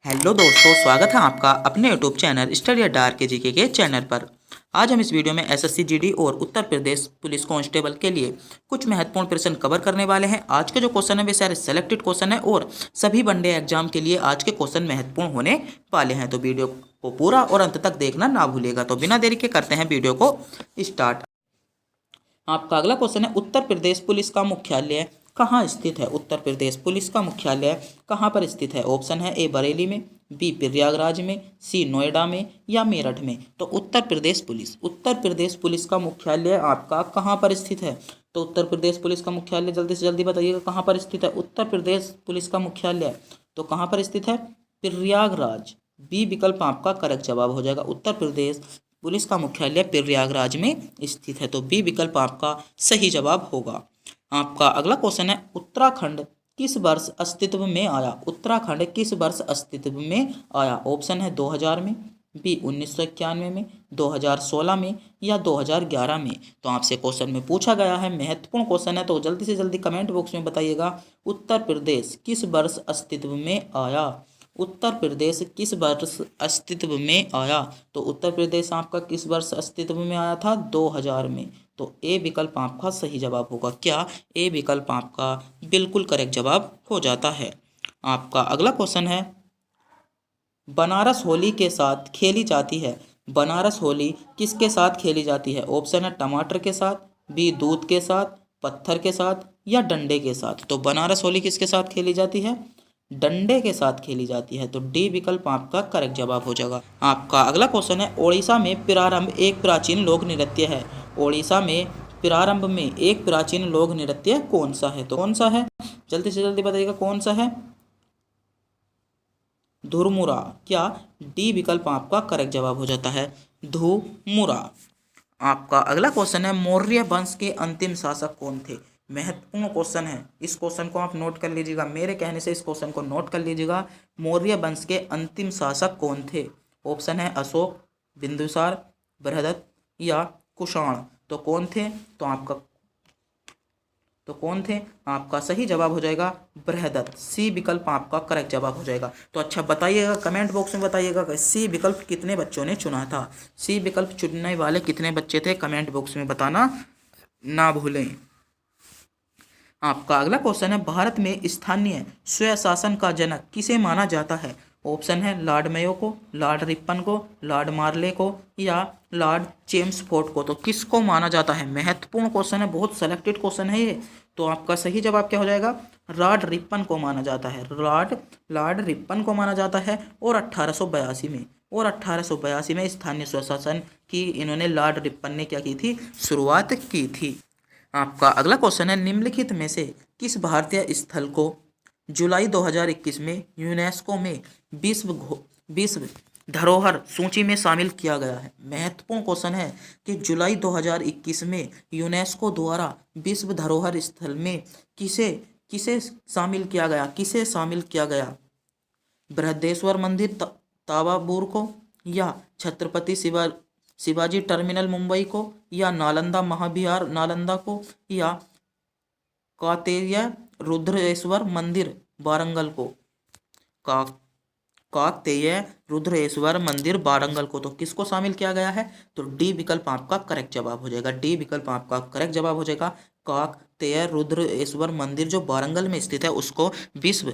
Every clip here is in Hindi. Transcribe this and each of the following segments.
हेलो दोस्तों, स्वागत है आपका अपने यूट्यूब चैनल स्टडी अड्डा के जीके के चैनल पर। आज हम इस वीडियो में एसएससी जीडी और उत्तर प्रदेश पुलिस कांस्टेबल के लिए कुछ महत्वपूर्ण प्रश्न कवर करने वाले हैं। आज के जो क्वेश्चन है वे सारे सेलेक्टेड क्वेश्चन है और सभी वनडे एग्जाम के लिए आज के क्वेश्चन महत्वपूर्ण होने वाले हैं। तो वीडियो को पूरा और अंत तक देखना ना भूलिएगा। तो बिना देरी के करते हैं वीडियो को स्टार्ट। आपका अगला क्वेश्चन है, उत्तर प्रदेश पुलिस का मुख्यालय कहाँ स्थित है? उत्तर प्रदेश पुलिस का मुख्यालय कहाँ पर स्थित है? ऑप्शन है ए बरेली में, बी प्रयागराज में, सी नोएडा में या मेरठ में। तो उत्तर प्रदेश पुलिस का मुख्यालय आपका कहाँ पर स्थित है? तो उत्तर प्रदेश पुलिस का मुख्यालय जल्दी से जल्दी बताइएगा कहाँ पर स्थित है। उत्तर प्रदेश पुलिस का मुख्यालय तो कहाँ पर स्थित है? प्रयागराज। बी विकल्प आपका करेक्ट जवाब हो जाएगा। उत्तर प्रदेश पुलिस का मुख्यालय प्रयागराज में स्थित है। तो बी विकल्प आपका सही जवाब होगा। आपका अगला क्वेश्चन है, उत्तराखंड किस वर्ष अस्तित्व में आया? उत्तराखंड किस वर्ष अस्तित्व में आया? ऑप्शन है 2000 में, बी 1991 में, 2016 में या 2011 में। तो आपसे क्वेश्चन में पूछा गया है, महत्वपूर्ण क्वेश्चन है, तो जल्दी से जल्दी कमेंट बॉक्स में बताइएगा उत्तर प्रदेश किस वर्ष अस्तित्व में आया? उत्तर प्रदेश किस वर्ष अस्तित्व में आया? तो उत्तर प्रदेश आपका किस वर्ष अस्तित्व में आया था? 2000 में। तो ए विकल्प आपका सही जवाब होगा। क्या ए विकल्प आपका बिल्कुल करेक्ट जवाब हो जाता है। आपका अगला क्वेश्चन है, बनारस होली के साथ खेली जाती है। बनारस होली किसके साथ खेली जाती है? ऑप्शन है टमाटर के साथ, बी दूध के साथ, पत्थर के साथ या डंडे के साथ। तो बनारस होली किसके साथ खेली जाती है? डंडे के साथ खेली जाती है। तो डी विकल्प आपका करेक्ट जवाब हो जाएगा। आपका अगला क्वेश्चन है, ओडिशा में प्रारंभ एक प्राचीन लोक नृत्य है। ओडिशा में प्रारंभ में एक प्राचीन लोक नृत्य कौन सा है? तो कौन सा है? जल्दी से जल्दी बताइएगा कौन सा है? धुरमुरा। क्या डी विकल्प आपका करेक्ट जवाब हो जाता है, धुमुरा। आपका अगला क्वेश्चन है, मौर्य वंश के अंतिम शासक कौन थे? महत्वपूर्ण क्वेश्चन है, इस क्वेश्चन को आप नोट कर लीजिएगा। मेरे कहने से इस क्वेश्चन को नोट कर लीजिएगा। मौर्य वंश के अंतिम शासक कौन थे? ऑप्शन है अशोक, बिंदुसार, बृहदत्त या कुषाण। तो कौन थे? तो कौन थे? आपका सही जवाब हो जाएगा बृहदत्त। सी विकल्प आपका करेक्ट जवाब हो जाएगा। तो अच्छा बताइएगा, कमेंट बॉक्स में बताइएगा सी विकल्प कितने बच्चों ने चुना था। सी विकल्प चुनने वाले कितने बच्चे थे? कमेंट बॉक्स में बताना ना भूलें। आपका अगला क्वेश्चन है, भारत में स्थानीय स्वशासन का जनक किसे माना जाता है? ऑप्शन है लॉर्ड मेयो को, लॉर्ड रिपन को, लॉर्ड मार्ले को या लॉर्ड चेम्सफोर्ड को। तो किसको माना जाता है? महत्वपूर्ण क्वेश्चन है, बहुत सेलेक्टेड क्वेश्चन है ये। तो आपका सही जवाब क्या हो जाएगा? लॉर्ड रिपन को माना जाता है। लॉर्ड रिपन को माना जाता है। और 1882 में स्थानीय स्वशासन की इन्होंने लॉर्ड रिपन ने क्या की थी? शुरुआत की थी। आपका अगला क्वेश्चन है, निम्नलिखित में से किस भारतीय स्थल को जुलाई 2021 में यूनेस्को में विश्व धरोहर सूची में शामिल किया गया है? महत्वपूर्ण क्वेश्चन है कि जुलाई 2021 में यूनेस्को द्वारा विश्व धरोहर स्थल में किसे किसे शामिल किया गया? किसे शामिल किया गया? बृहदेश्वर मंदिर तावाबूर को या छत्रपति शिवाजी टर्मिनल मुंबई को या नालंदा महाविहार नालंदा को या कातेय रुद्रेश्वर मंदिर वारंगल को? कातेय रुद्रेश्वर मंदिर वारंगल को। तो किसको शामिल किया गया है? तो डी विकल्प आपका करेक्ट जवाब हो जाएगा। डी विकल्प आपका करेक्ट जवाब हो जाएगा। काकतीय रुद्रेश्वर मंदिर जो वारंगल में स्थित है उसको विश्व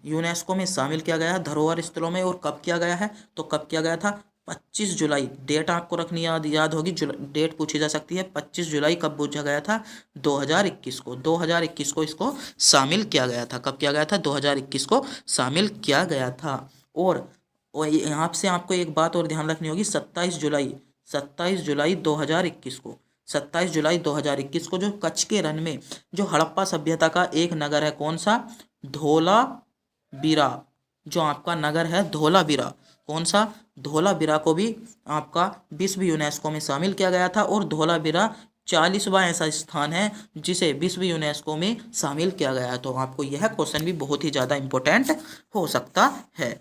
यूनेस्को में शामिल किया गया है धरोहर स्थलों में। और कब किया गया है? तो कब किया गया था? 25 जुलाई। डेट आपको रखनी याद होगी, डेट पूछी जा सकती है। 25 जुलाई कब पूछा गया था? 2021 को। 2021 को इसको शामिल किया गया था। कब किया गया था? 2021 को शामिल किया गया था। और यहाँ से आपको एक बात और ध्यान रखनी होगी, 27 जुलाई 2021 को 27 जुलाई 2021 को जो कच्छ के रण में जो हड़प्पा सभ्यता का एक नगर है, कौन सा? धोलावीरा। जो आपका नगर है धोलावीरा, कौन सा? धोलावीरा को भी आपका विश्व यूनेस्को में शामिल किया गया था। और धोलावीरा 40वां ऐसा स्थान है जिसे विश्व यूनेस्को में शामिल किया गया है। तो आपको यह क्वेश्चन भी बहुत ही ज़्यादा इंपॉर्टेंट हो सकता है।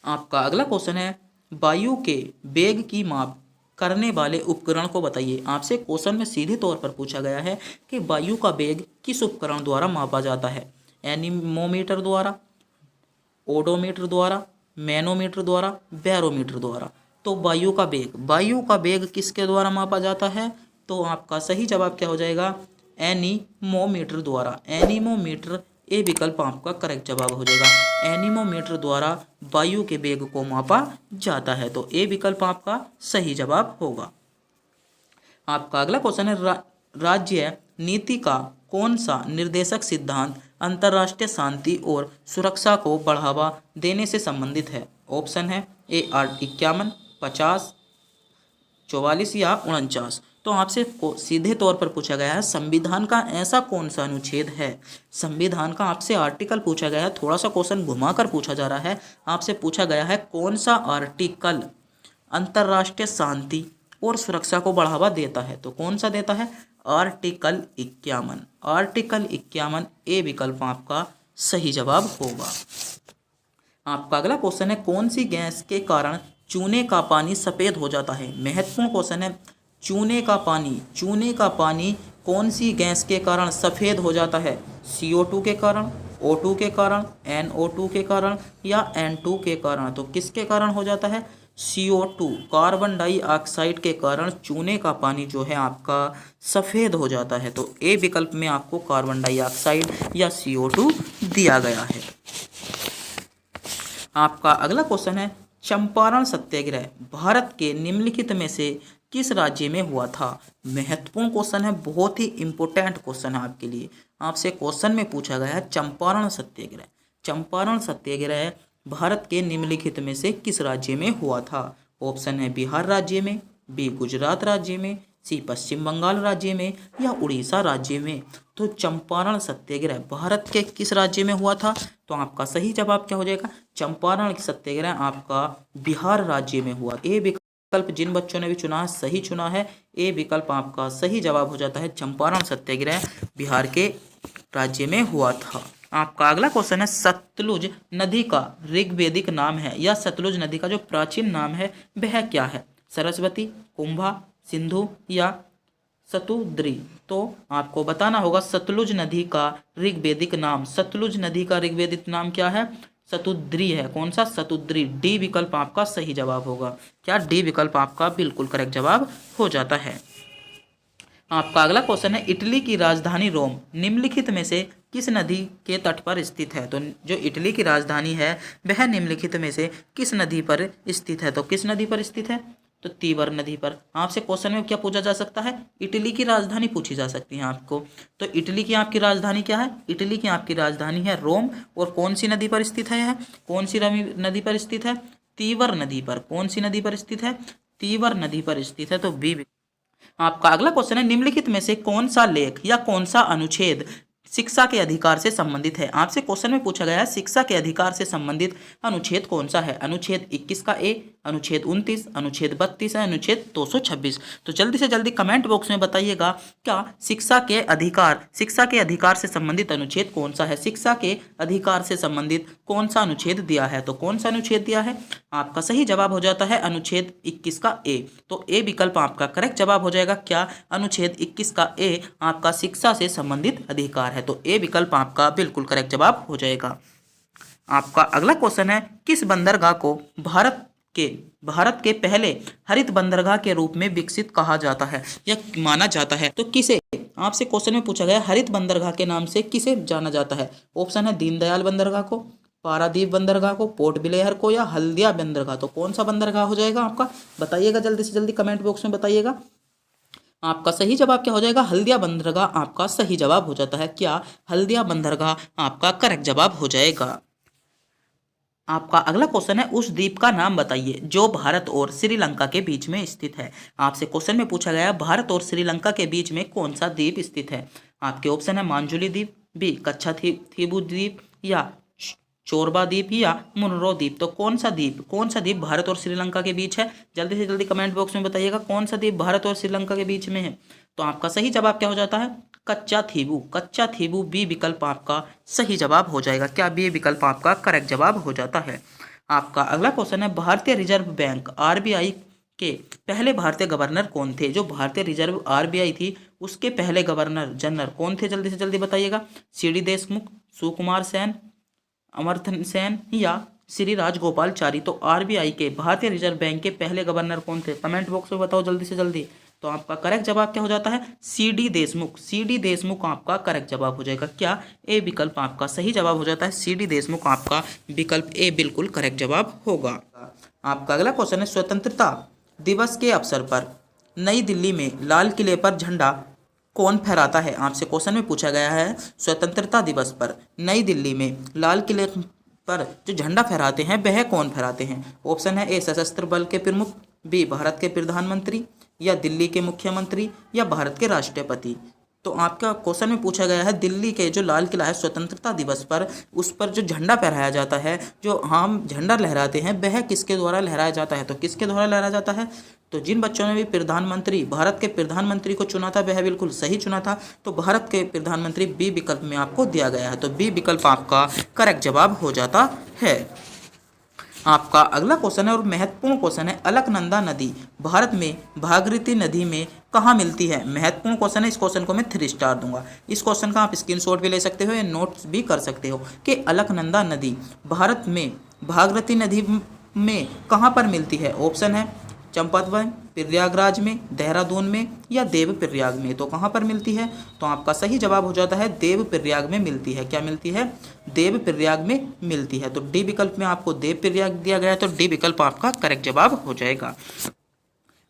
आपका अगला क्वेश्चन है, वायु के वेग की माप करने वाले उपकरण को बताइए। आपसे क्वेश्चन में सीधे तौर पर पूछा गया है कि वायु का वेग किस उपकरण द्वारा मापा जाता है? एनीमोमीटर द्वारा, ओडोमीटर द्वारा, मैनोमीटर द्वारा, बैरोमीटर द्वारा। तो वायु का वेग किसके द्वारा मापा जाता है? तो आपका सही जवाब क्या हो जाएगा? एनीमोमीटर द्वारा। एनीमोमीटर, ए विकल्प आपका करेक्ट जवाब हो जाएगा। एनीमोमीटर द्वारा वायु के वेग को मापा जाता है, तो ए विकल्प आपका सही जवाब होगा। आपका अगला क्वेश्चन है राज्य नीति का कौन सा निर्देशक सिद्धांत अंतर्राष्ट्रीय शांति और सुरक्षा को बढ़ावा देने से संबंधित है? ऑप्शन है ए 51, 50, 44 या 49। तो आपसे सीधे तौर पर पूछा गया है संविधान का ऐसा कौन सा अनुच्छेद है? संविधान का आपसे आर्टिकल पूछा गया है, थोड़ा सा क्वेश्चन घुमाकर पूछा जा रहा है। आपसे पूछा गया है कौन सा आर्टिकल अंतर्राष्ट्रीय शांति और सुरक्षा को बढ़ावा देता है? तो कौन सा देता है? आर्टिकल 51। आर्टिकल 51 ए विकल्प आपका सही जवाब होगा। आपका अगला क्वेश्चन है कौन सी गैस के कारण चूने का पानी सफ़ेद हो जाता है? महत्वपूर्ण क्वेश्चन है। चूने का पानी कौन सी गैस के कारण सफ़ेद हो जाता है? CO2 के कारण, O2 के कारण, NO2 के कारण या N2 के कारण? तो किसके कारण हो जाता है? CO2, कार्बन डाइऑक्साइड के कारण चूने का पानी जो है आपका सफ़ेद हो जाता है। तो ए विकल्प में आपको कार्बन डाइऑक्साइड या CO2 दिया गया है। आपका अगला क्वेश्चन है चंपारण सत्याग्रह भारत के निम्नलिखित में से किस राज्य में हुआ था? महत्वपूर्ण क्वेश्चन है, बहुत ही इंपॉर्टेंट क्वेश्चन है आपके लिए। आपसे क्वेश्चन में पूछा गया है चंपारण सत्याग्रह। चंपारण सत्याग्रह भारत के निम्नलिखित में से किस राज्य में हुआ था? ऑप्शन है बिहार राज्य में, बी गुजरात राज्य में, सी पश्चिम बंगाल राज्य में या उड़ीसा राज्य में। तो चंपारण सत्याग्रह भारत के किस राज्य में हुआ था? तो आपका सही जवाब क्या हो जाएगा? चंपारण सत्याग्रह आपका बिहार राज्य में हुआ। ए विकल्प जिन बच्चों ने भी चुना है सही चुना है। ए विकल्प आपका सही जवाब हो जाता है। चंपारण सत्याग्रह बिहार के राज्य में हुआ था। आपका अगला क्वेश्चन है सतलुज नदी का ऋग्वेदिक नाम है या सतलुज नदी का जो प्राचीन नाम है वह क्या है? सरस्वती, कुंभा, सिंधु या सतुद्री। तो आपको बताना होगा सतलुज नदी का ऋग्वेदिक नाम। सतलुज नदी का ऋग्वेदिक नाम क्या है? सतुद्री है। कौन सा? सतुद्री। डी विकल्प आपका सही जवाब होगा। क्या डी विकल्प आपका बिल्कुल करेक्ट जवाब हो जाता है। आपका अगला क्वेश्चन है इटली की राजधानी रोम निम्नलिखित में से किस नदी के तट पर स्थित है? तो जो इटली की राजधानी है वह निम्नलिखित में से किस नदी पर स्थित है? तो किस नदी पर स्थित है? तो तीवर नदी पर। आपसे क्वेश्चन में क्या पूछा जा सकता है? इटली की राजधानी पूछी जा सकती है आपको। तो इटली की आपकी राजधानी क्या है? इटली की आपकी राजधानी है रोम। और कौन सी नदी पर स्थित है यह? कौन सी नदी पर स्थित है? तीवर नदी पर। कौन सी नदी पर स्थित है? तीवर नदी पर स्थित है। तो बी। आपका अगला क्वेश्चन है निम्नलिखित में से कौन सा लेख या कौन सा अनुच्छेद शिक्षा के अधिकार से संबंधित है? आपसे क्वेश्चन में पूछा गया है शिक्षा के अधिकार से संबंधित अनुच्छेद कौन सा है? अनुच्छेद 21 का ए, अनुच्छेद 29, अनुच्छेद 32 है, अनुच्छेद 226। तो जल्दी से जल्दी कमेंट बॉक्स में बताइएगा क्या शिक्षा के अधिकार से संबंधित अनुच्छेद कौन सा है? शिक्षा के अधिकार से संबंधित कौन सा अनुच्छेद दिया है? तो कौन सा अनुच्छेद दिया है? आपका सही जवाब हो जाता है अनुच्छेद 21 का ए। तो ए विकल्प आपका करेक्ट जवाब हो जाएगा। क्या? अनुच्छेद 21 का ए आपका शिक्षा से संबंधित अधिकार है। तो ए विकल्प आपका बिल्कुल करेक्ट जवाब हो जाएगा। आपका अगला क्वेश्चन है किस बंदरगाह को भारत के पहले हरित बंदरगाह के रूप में विकसित कहा जाता है या माना जाता है? तो किसे? आपसे क्वेश्चन में पूछा गया हरित बंदरगाह के नाम से किसे जाना जाता है? ऑप्शन है दीनदयाल बंदरगाह को, पारादीप बंदरगाह को, पोर्ट ब्लेयर को या हल्दिया बंदरगाह। तो कौन सा बंदरगाह हो जाएगा आपका? बताइएगा जल्दी से जल्दी कमेंट बॉक्स में बताइएगा। आपका सही जवाब क्या हो जाएगा? हल्दिया बंदरगाह आपका सही जवाब हो जाता है। क्या? हल्दिया बंदरगाह आपका करेक्ट जवाब हो जाएगा। आपका अगला क्वेश्चन है उस द्वीप का नाम बताइए जो भारत और श्रीलंका के बीच में स्थित है। आपसे क्वेश्चन में पूछा गया भारत और श्रीलंका के बीच में कौन सा द्वीप स्थित है? आपके ऑप्शन है मांजुली द्वीप, बी कच्छा थीबू द्वीप या चोरबा द्वीप या मुनरो द्वीप। तो कौन सा द्वीप भारत और श्रीलंका के बीच है? जल्दी से जल्दी कमेंट बॉक्स में बताइएगा कौन सा द्वीप भारत और श्रीलंका के बीच में है। तो आपका सही जवाब क्या हो जाता है? कच्चा थीबू। बी विकल्प आपका सही जवाब हो जाएगा। क्या? बी विकल्प आपका करेक्ट जवाब हो जाता है। आपका अगला क्वेश्चन है भारतीय रिजर्व बैंक RBI के पहले भारतीय गवर्नर कौन थे? जो भारतीय रिजर्व RBI थी उसके पहले गवर्नर जनरल कौन थे? जल्दी से जल्दी बताइएगा। CD देशमुख, सुकुमार सेन, अमर्त्य सेन या श्री राजगोपालचारी। तो आरबीआई के, भारतीय रिजर्व बैंक के पहले गवर्नर कौन थे? कमेंट बॉक्स में बताओ जल्दी से जल्दी। तो आपका करेक्ट जवाब क्या हो जाता है? सीडी देशमुख। सीडी देशमुख आपका करेक्ट जवाब हो जाएगा। क्या? ए विकल्प आपका सही जवाब हो जाता है। सीडी देशमुख आपका विकल्प ए बिल्कुल करेक्ट जवाब होगा। आपका अगला क्वेश्चन है, स्वतंत्रता दिवस के अवसर पर नई दिल्ली में लाल किले पर झंडा कौन फहराता है? आपसे क्वेश्चन में पूछा गया है, स्वतंत्रता दिवस पर नई दिल्ली में लाल किले पर जो झंडा फहराते हैं वह कौन फहराते हैं? ऑप्शन है ए सशस्त्र बल के प्रमुख, बी भारत के प्रधानमंत्री, या दिल्ली के मुख्यमंत्री, या भारत के राष्ट्रपति। तो आपका क्वेश्चन में पूछा गया है, दिल्ली के जो लाल किला है स्वतंत्रता दिवस पर, उस पर जो झंडा फहराया जाता है, जो हम झंडा लहराते हैं, वह किसके द्वारा लहराया जाता है? तो किसके द्वारा लहराया जाता है? तो जिन बच्चों ने भी प्रधानमंत्री, भारत के प्रधानमंत्री को चुना था, वह बिल्कुल सही चुना था। तो भारत के प्रधानमंत्री बी विकल्प में आपको दिया गया है। तो बी विकल्प आपका करेक्ट जवाब हो जाता है। आपका अगला क्वेश्चन है और महत्वपूर्ण क्वेश्चन है, अलकनंदा नदी भारत में भागीरथी नदी में कहाँ मिलती है? महत्वपूर्ण क्वेश्चन है, इस क्वेश्चन को मैं 3 स्टार दूंगा। इस क्वेश्चन का आप स्क्रीनशॉट भी ले सकते हो या नोट्स भी कर सकते हो कि अलकनंदा नदी भारत में भागीरथी नदी में कहाँ पर मिलती है? ऑप्शन है चंपावत में, प्रयागराज में, देहरादून में, या देव प्रयाग में। तो कहाँ पर मिलती है? तो आपका सही जवाब हो जाता है देव प्रयाग में मिलती है। क्या मिलती है? देव प्रयाग में मिलती है। तो डी विकल्प में आपको देव प्रयाग दिया गया है। तो डी विकल्प आपका करेक्ट जवाब हो जाएगा।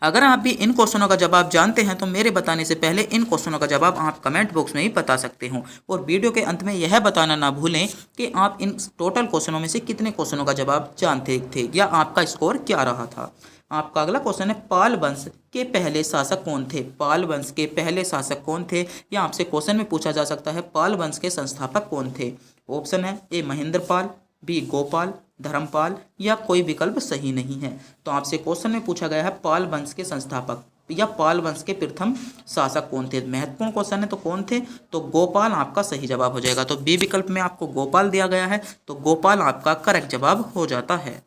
अगर आप भी इन क्वेश्चनों का जवाब जानते हैं तो मेरे बताने से पहले इन क्वेश्चनों का जवाब आप कमेंट बॉक्स में ही बता सकते हो। और वीडियो के अंत में यह बताना ना भूलें कि आप इन टोटल क्वेश्चनों में से कितने क्वेश्चनों का जवाब जानते थे या आपका स्कोर क्या रहा था। आपका अगला क्वेश्चन है, पाल वंश के पहले शासक कौन थे? पाल वंश के पहले शासक कौन थे? या आपसे क्वेश्चन में पूछा जा सकता है, पाल वंश के संस्थापक कौन थे? ऑप्शन है ए महेंद्रपाल, बी गोपाल, धर्मपाल, या कोई विकल्प सही नहीं है। तो आपसे क्वेश्चन में पूछा गया है, पाल वंश के संस्थापक या पाल वंश के प्रथम शासक कौन थे? महत्वपूर्ण क्वेश्चन है। तो कौन थे? तो गोपाल आपका सही जवाब हो जाएगा। तो बी विकल्प में आपको गोपाल दिया गया है। तो गोपाल आपका करेक्ट जवाब हो जाता है।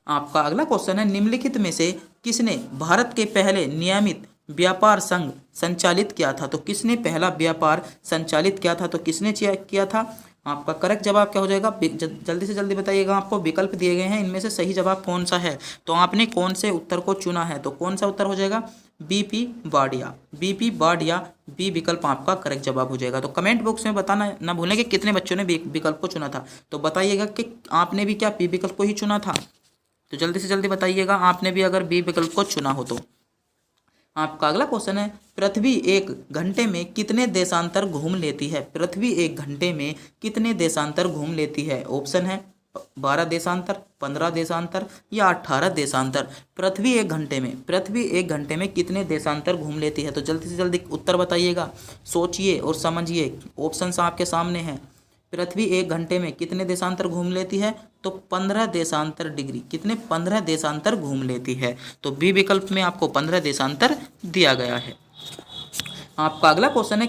आपका अगला क्वेश्चन है, निम्नलिखित में से किसने भारत के पहले नियमित व्यापार संघ संचालित किया था? तो किसने पहला व्यापार संचालित किया था? तो किसने किया था? आपका करेक्ट जवाब क्या हो जाएगा? जल्दी से जल्दी बताइएगा। आपको विकल्प दिए गए हैं, इनमें से सही जवाब कौन सा है? तो आपने कौन से उत्तर को चुना है? तो कौन सा उत्तर हो जाएगा? BP Wadia. BP Wadia B विकल्प आपका करेक्ट जवाब हो जाएगा। तो कमेंट बॉक्स में बताना ना भूलें कि कितने बच्चों ने बी विकल्प को चुना था। तो बताइएगा कि आपने भी क्या बी विकल्प को ही चुना था? तो जल्दी से जल्दी बताइएगा आपने भी अगर बी विकल्प को चुना हो तो। आपका अगला क्वेश्चन है, पृथ्वी 1 घंटे में कितने देशांतर घूम लेती है? पृथ्वी 1 घंटे में कितने देशांतर घूम लेती है? ऑप्शन है 12 देशांतर, 15 देशांतर, या 18 देशांतर। पृथ्वी 1 घंटे में कितने देशांतर घूम लेती है? तो जल्दी से जल्दी उत्तर बताइएगा, सोचिए और समझिए। ऑप्शंस आपके सामने हैं। पृथ्वी 1 घंटे में कितने देशांतर घूम लेती है? तो 15 देशांतर डिग्री। कितने? 15 देशांतर घूम लेती है। तो बी विकल्प में आपको 15 देशांतर दिया गया है। आपका अगला क्वेश्चन है,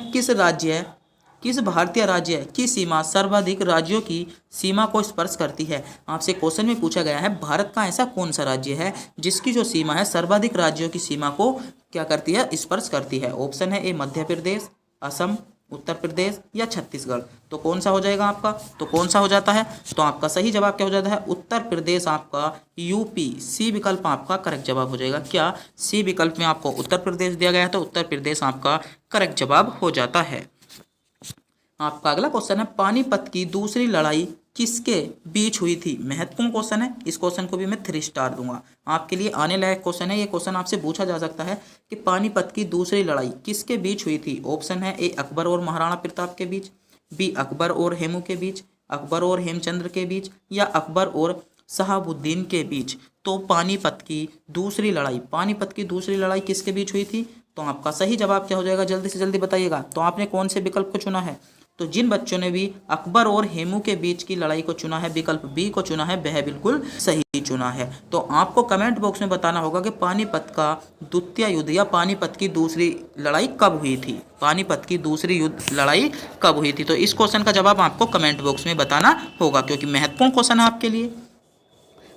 किस भारतीय राज्य की सीमा सर्वाधिक राज्यों की सीमा को स्पर्श करती है? आपसे क्वेश्चन में पूछा गया है, भारत का ऐसा कौन सा राज्य है जिसकी जो सीमा है सर्वाधिक राज्यों की सीमा को क्या करती है? स्पर्श करती है। ऑप्शन है ए मध्य प्रदेश, असम, उत्तर प्रदेश, या छत्तीसगढ़। तो कौन सा हो जाएगा आपका? तो कौन सा हो जाता है? तो आपका सही जवाब क्या हो जाता है? उत्तर प्रदेश आपका, यूपी। सी विकल्प आपका करेक्ट जवाब हो जाएगा। क्या? सी विकल्प में आपको उत्तर प्रदेश दिया गया है। तो उत्तर प्रदेश आपका करेक्ट जवाब हो जाता है। आपका अगला क्वेश्चन है, पानीपत की दूसरी लड़ाई किसके बीच हुई थी? महत्वपूर्ण क्वेश्चन है, इस क्वेश्चन को भी मैं 3 स्टार दूंगा। आपके लिए आने लायक क्वेश्चन है। ये क्वेश्चन आपसे पूछा जा सकता है कि पानीपत की दूसरी लड़ाई किसके बीच हुई थी? ऑप्शन है ए अकबर और महाराणा प्रताप के बीच, बी अकबर और हेमू के बीच, अकबर और हेमचंद्र के बीच, या अकबर और शहाबुद्दीन के बीच। तो पानीपत की दूसरी लड़ाई किसके बीच हुई थी? तो आपका सही जवाब क्या हो जाएगा? जल्दी से जल्दी बताइएगा। तो आपने कौन से विकल्प को चुना है? तो जिन बच्चों ने भी अकबर और हेमू के बीच की लड़ाई को चुना है, विकल्प बी को चुना है, वह बिल्कुल सही चुना है। तो आपको कमेंट बॉक्स में बताना होगा कि पानीपत का द्वितीय युद्ध या पानीपत की दूसरी लड़ाई कब हुई थी? पानीपत की दूसरी लड़ाई कब हुई थी? तो इस क्वेश्चन का जवाब आपको कमेंट बॉक्स में बताना होगा, क्योंकि महत्वपूर्ण क्वेश्चन है आपके लिए।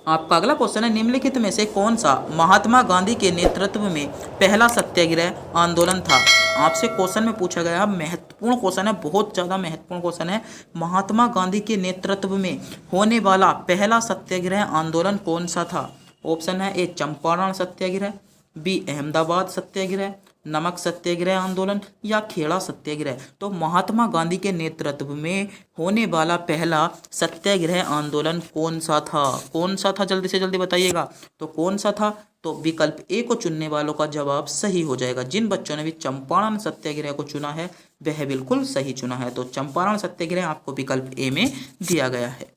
आपका अगला क्वेश्चन है, निम्नलिखित में से कौन सा महात्मा गांधी के नेतृत्व में पहला सत्याग्रह आंदोलन था? आपसे क्वेश्चन में पूछा गया महत्वपूर्ण क्वेश्चन है, बहुत ज़्यादा महत्वपूर्ण क्वेश्चन है। महात्मा गांधी के नेतृत्व में होने वाला पहला सत्याग्रह आंदोलन कौन सा था? ऑप्शन है ए चंपारण सत्याग्रह, बी अहमदाबाद सत्याग्रह, नमक सत्याग्रह आंदोलन या खेड़ा सत्याग्रह। तो महात्मा गांधी के नेतृत्व में होने वाला पहला सत्याग्रह आंदोलन कौन सा था? कौन सा था, जल्दी से जल्दी बताइएगा। तो कौन सा था? तो विकल्प ए को चुनने वालों का जवाब सही हो जाएगा। जिन बच्चों ने भी चंपारण सत्याग्रह को चुना है वह बिल्कुल सही चुना है। तो चंपारण सत्याग्रह आपको विकल्प ए में दिया गया है।